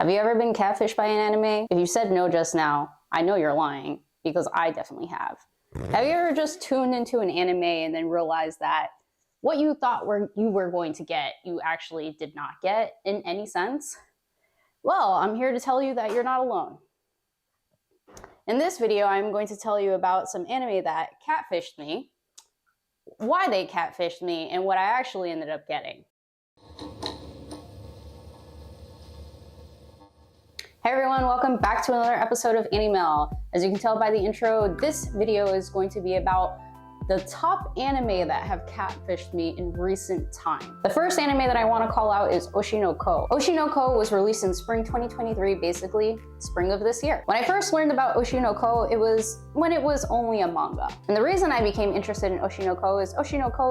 Have you ever been catfished by an anime? If you said no just now, I know you're lying, because I definitely have. Have you ever just tuned into an anime and then realized that what you thought you were going to get, you actually did not get in any sense? Well, I'm here to tell you that you're not alone. In this video, I'm going to tell you about some anime that catfished me, why they catfished me, and what I actually ended up getting. Hey everyone, welcome back to another episode of Animal. As you can tell by the intro, this video is going to be about the top anime that have catfished me in recent time. The first anime that I want to call out is Oshi No Ko. Oshi No Ko was released in spring 2023, basically spring of this year. When I first learned about Oshi No Ko, it was when it was only a manga. And the reason I became interested in Oshi No Ko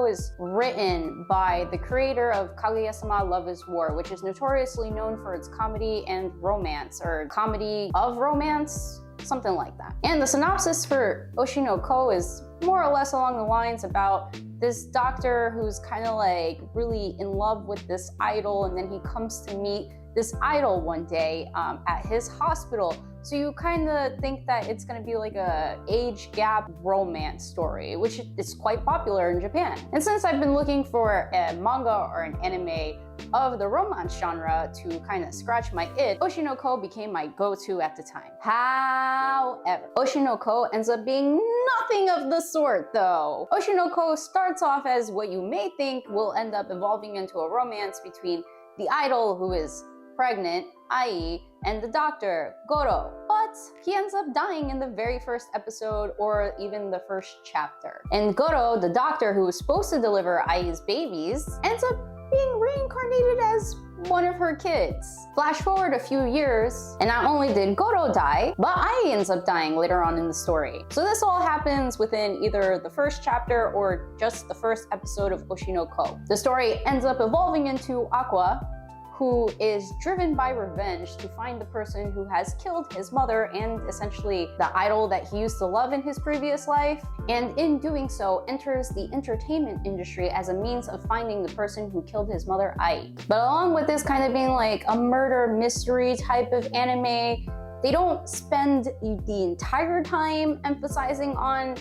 is written by the creator of Kaguya-sama Love is War, which is notoriously known for its comedy and romance, or comedy of romance, something like that. And the synopsis for Oshi No Ko is more or less along the lines about this doctor who's kind of like really in love with this idol, and then he comes to meet this idol one day at his hospital. So you kind of think that it's going to be like a age gap romance story, which is quite popular in Japan. And since I've been looking for a manga or an anime of the romance genre to kind of scratch my itch, Oshi No Ko became my go-to at the time. However, Oshi No Ko ends up being nothing of the sort though. Oshi No Ko starts off as what you may think will end up evolving into a romance between the idol, who is pregnant, Ai, and the doctor, Goro. But he ends up dying in the very first episode, or even the first chapter. And Goro, the doctor who was supposed to deliver Ai's babies, ends up being reincarnated as one of her kids. Flash forward a few years, and not only did Goro die, but Ai ends up dying later on in the story. So this all happens within either the first chapter or just the first episode of Oshi No Ko. The story ends up evolving into Aqua, who is driven by revenge to find the person who has killed his mother and essentially the idol that he used to love in his previous life, and in doing so enters the entertainment industry as a means of finding the person who killed his mother, Ai. But along with this kind of being like a murder mystery type of anime, they don't spend the entire time emphasizing on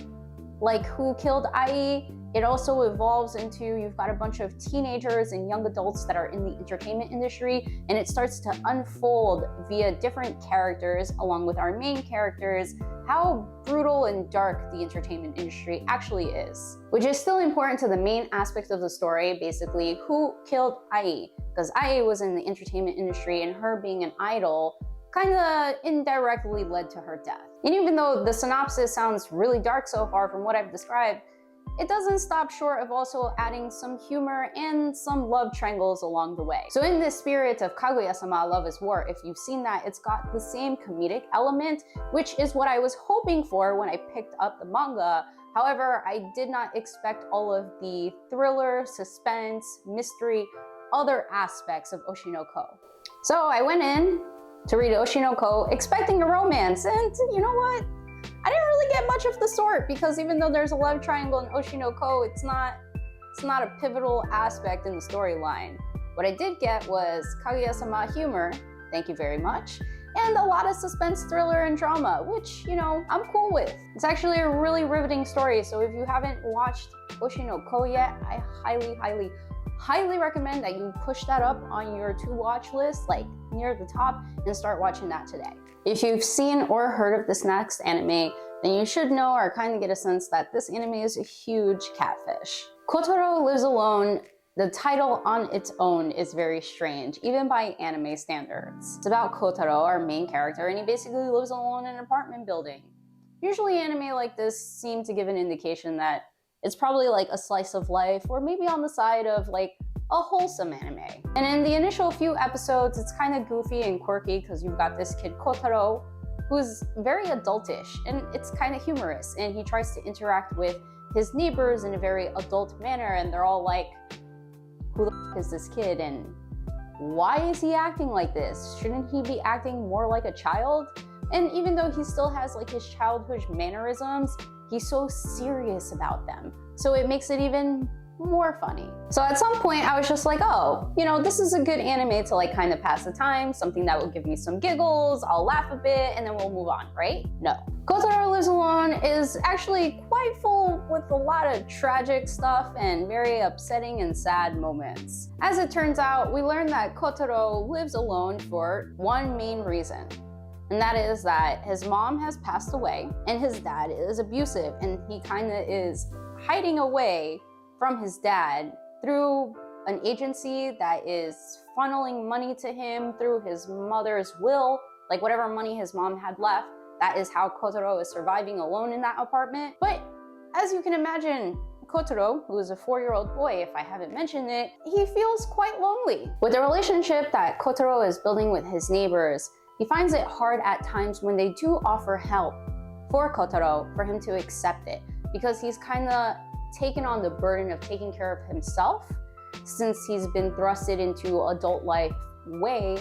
like who killed Ai. It also evolves into, you've got a bunch of teenagers and young adults that are in the entertainment industry, and it starts to unfold via different characters along with our main characters how brutal and dark the entertainment industry actually is. Which is still important to the main aspect of the story, basically who killed Ai, because Ai was in the entertainment industry and her being an idol kind of indirectly led to her death. And even though the synopsis sounds really dark so far from what I've described, it doesn't stop short of also adding some humor and some love triangles along the way. So in this spirit of Kaguya-sama Love is War, if you've seen that, it's got the same comedic element, which is what I was hoping for when I picked up the manga. However, I did not expect all of the thriller, suspense, mystery, other aspects of Oshi No Ko. So I went in to read Oshi No Ko expecting a romance, and you know what? I didn't really get much of the sort, because even though there's a love triangle in Oshi No Ko, it's not a pivotal aspect in the storyline. What I did get was Kaguya-sama humor, thank you very much, and a lot of suspense, thriller, and drama, which, you know, I'm cool with. It's actually a really riveting story, so if you haven't watched Oshi No Ko yet, I highly recommend that you push that up on your to-watch list, like near the top, and start watching that today. If you've seen or heard of this next anime, then you should know or kind of get a sense that this anime is a huge catfish. Kotaro lives alone. The title on its own is very strange, even by anime standards. It's about Kotaro, our main character, and he basically lives alone in an apartment building. Usually anime like this seem to give an indication that it's probably like a slice of life, or maybe on the side of like a wholesome anime. And in the initial few episodes, it's kind of goofy and quirky because you've got this kid Kotaro who's very adultish, and it's kind of humorous, and he tries to interact with his neighbors in a very adult manner, and they're all like, who the f is this kid, and why is he acting like this? Shouldn't he be acting more like a child? And even though he still has like his childhood mannerisms, he's so serious about them. So it makes it even more funny. So at some point I was just like, oh, you know, this is a good anime to like kind of pass the time, something that will give me some giggles, I'll laugh a bit, and then we'll move on, right? No. Kotaro Lives Alone is actually quite full with a lot of tragic stuff and very upsetting and sad moments. As it turns out, we learned that Kotaro lives alone for one main reason. And that is that his mom has passed away and his dad is abusive, and he kind of is hiding away from his dad through an agency that is funneling money to him through his mother's will, like whatever money his mom had left. That is how Kotaro is surviving alone in that apartment. But as you can imagine, Kotaro, who is a 4-year-old boy, if I haven't mentioned it, he feels quite lonely. With the relationship that Kotaro is building with his neighbors, he finds it hard at times when they do offer help for Kotaro for him to accept it, because he's kind of taken on the burden of taking care of himself since he's been thrusted into adult life way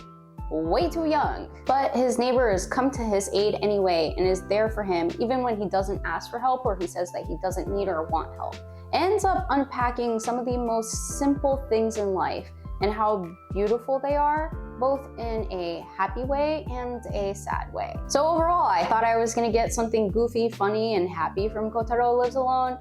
too young. But his neighbors come to his aid anyway and is there for him even when he doesn't ask for help or he says that he doesn't need or want help. Ends up unpacking some of the most simple things in life and how beautiful they are, both in a happy way and a sad way. So overall, I thought I was gonna get something goofy, funny, and happy from Kotaro Lives Alone,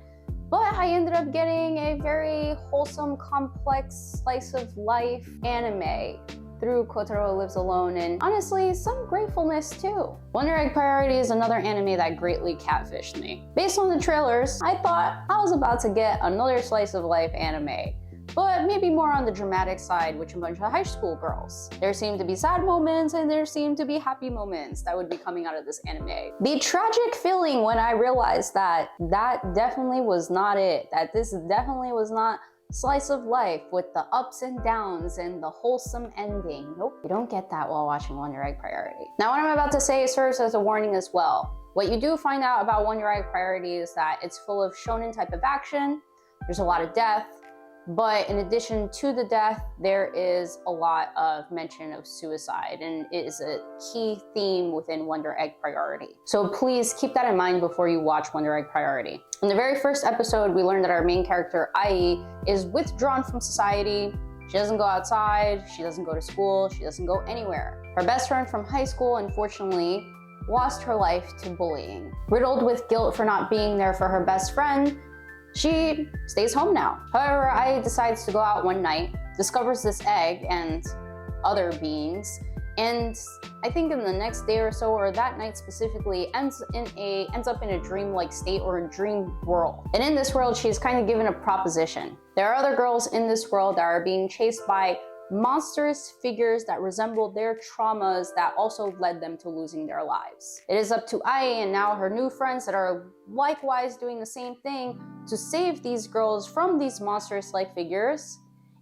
but I ended up getting a very wholesome, complex slice of life anime through Kotaro Lives Alone, and honestly, some gratefulness too. Wonder Egg Priority is another anime that greatly catfished me. Based on the trailers, I thought I was about to get another slice of life anime, but maybe more on the dramatic side with a bunch of high school girls. There seemed to be sad moments and there seemed to be happy moments that would be coming out of this anime. The tragic feeling when I realized that definitely was not it, that this definitely was not slice of life with the ups and downs and the wholesome ending. Nope, you don't get that while watching Wonder Egg Priority. Now what I'm about to say serves as a warning as well. What you do find out about Wonder Egg Priority is that it's full of shonen type of action, there's a lot of death, but in addition to the death, there is a lot of mention of suicide, and it is a key theme within Wonder Egg Priority. So please keep that in mind before you watch Wonder Egg Priority. In the very first episode, we learned that our main character, Ai, is withdrawn from society. She doesn't go outside, she doesn't go to school, she doesn't go anywhere. Her best friend from high school, unfortunately, lost her life to bullying. Riddled with guilt for not being there for her best friend, she stays home now. However, Ai decides to go out one night, discovers this egg and other beings, and I think in the next day or so, or that night specifically, ends up in a dream-like state or a dream world. And in this world, she's kind of given a proposition. There are other girls in this world that are being chased by monstrous figures that resemble their traumas that also led them to losing their lives. It is up to Ai and now her new friends that are likewise doing the same thing to save these girls from these monstrous-like figures,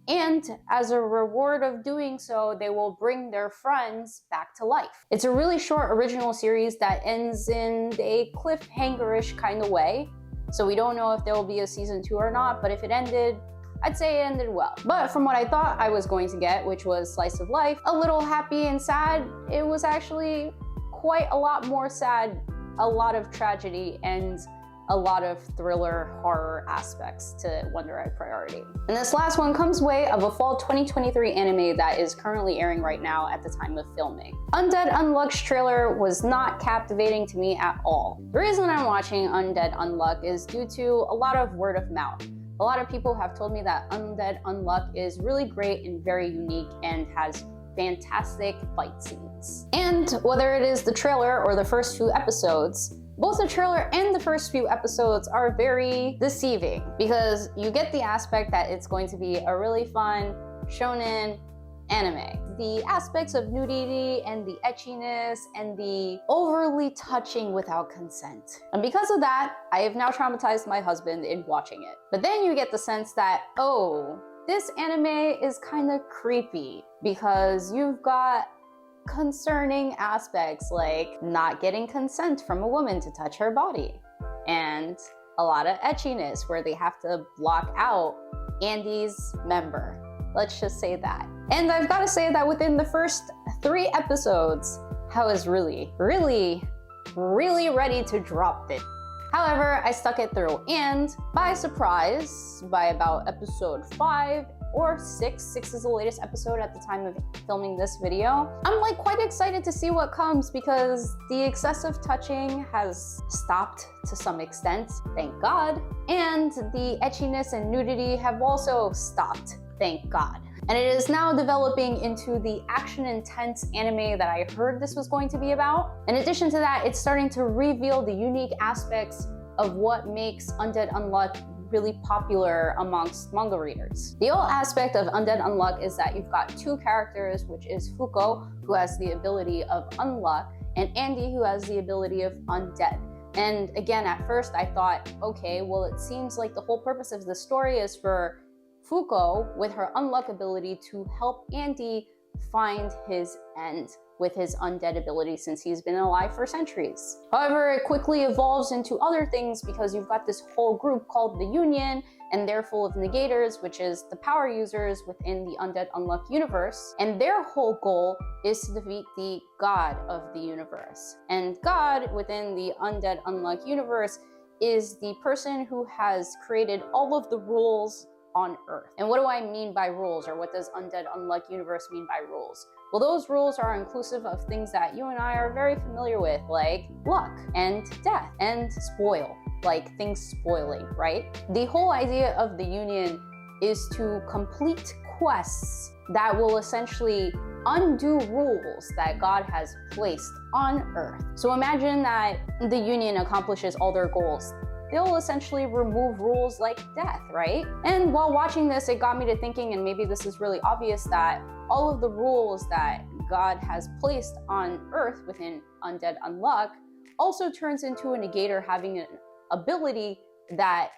and as a reward of doing so, they will bring their friends back to life. It's a really short original series that ends in a cliffhanger-ish kind of way, so we don't know if there will be a season 2 or not, but if it ended, I'd say it ended well. But from what I thought I was going to get, which was slice of life, a little happy and sad, it was actually quite a lot more sad, a lot of tragedy, and a lot of thriller horror aspects to Wonder Egg Priority. And this last one comes way of a fall 2023 anime that is currently airing right now at the time of filming. Undead Unluck's trailer was not captivating to me at all. The reason I'm watching Undead Unluck is due to a lot of word of mouth. A lot of people have told me that Undead Unluck is really great and very unique and has fantastic fight scenes. And whether it is the trailer or the first few episodes, both the trailer and the first few episodes are very deceiving because you get the aspect that it's going to be a really fun shonen anime. The aspects of nudity and the etchiness and the overly touching without consent. And because of that, I have now traumatized my husband in watching it. But then you get the sense that, oh, this anime is kind of creepy because you've got concerning aspects like not getting consent from a woman to touch her body, and a lot of etchiness where they have to block out Andy's member. Let's just say that. And I've got to say that within the first 3 episodes, I was really ready to drop it. However, I stuck it through, and by surprise, by about episode 5 or 6 is the latest episode at the time of filming this video, I'm like quite excited to see what comes because the excessive touching has stopped to some extent, thank God, and the etchiness and nudity have also stopped, thank God. And it is now developing into the action-intense anime that I heard this was going to be about. In addition to that, it's starting to reveal the unique aspects of what makes Undead Unluck really popular amongst manga readers. The whole aspect of Undead Unluck is that you've got two characters, which is Fuko, who has the ability of Unluck, and Andy, who has the ability of Undead. And again, at first I thought, okay, well, it seems like the whole purpose of the story is for Fuko, with her Unluck ability, to help Andy find his end with his undead ability since he's been alive for centuries. However, it quickly evolves into other things because you've got this whole group called the Union, and they're full of negators, which is the power users within the Undead Unluck universe. And their whole goal is to defeat the god of the universe. And God within the Undead Unluck universe is the person who has created all of the rules on Earth. And what do I mean by rules, or what does Undead Unluck universe mean by rules? Well, those rules are inclusive of things that you and I are very familiar with, like luck and death and spoil, like things spoiling, right? The whole idea of the Union is to complete quests that will essentially undo rules that God has placed on Earth. So imagine that the Union accomplishes all their goals. They'll essentially remove rules like death, right? And while watching this, it got me to thinking, and maybe this is really obvious, that all of the rules that God has placed on Earth within Undead Unluck also turns into a negator having an ability that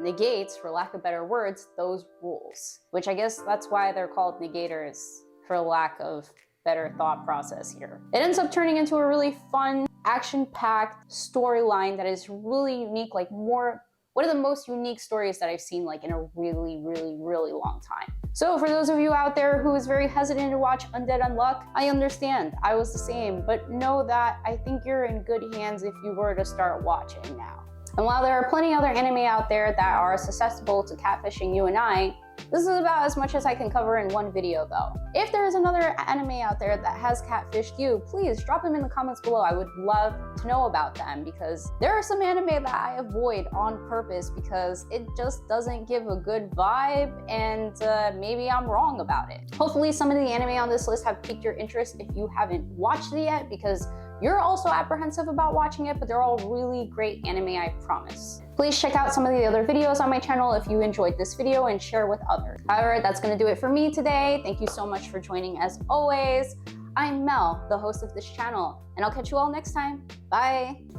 negates, for lack of better words, those rules. Which I guess that's why they're called negators, for lack of better thought process here. It ends up turning into a really fun, action-packed storyline that is really unique, like one of the most unique stories that I've seen like in a really long time. So for those of you out there who is very hesitant to watch Undead Unluck, I understand. I was the same, but know that I think you're in good hands if you were to start watching now. And while there are plenty other anime out there that are susceptible to catfishing you and I, this is about as much as I can cover in one video though. If there is another anime out there that has catfished you, please drop them in the comments below. I would love to know about them because there are some anime that I avoid on purpose because it just doesn't give a good vibe, and maybe I'm wrong about it. Hopefully some of the anime on this list have piqued your interest if you haven't watched it yet, because you're also apprehensive about watching it, but they're all really great anime, I promise. Please check out some of the other videos on my channel if you enjoyed this video and share with others. However, that's gonna do it for me today. Thank you so much for joining as always. I'm Mel, the host of this channel, and I'll catch you all next time. Bye.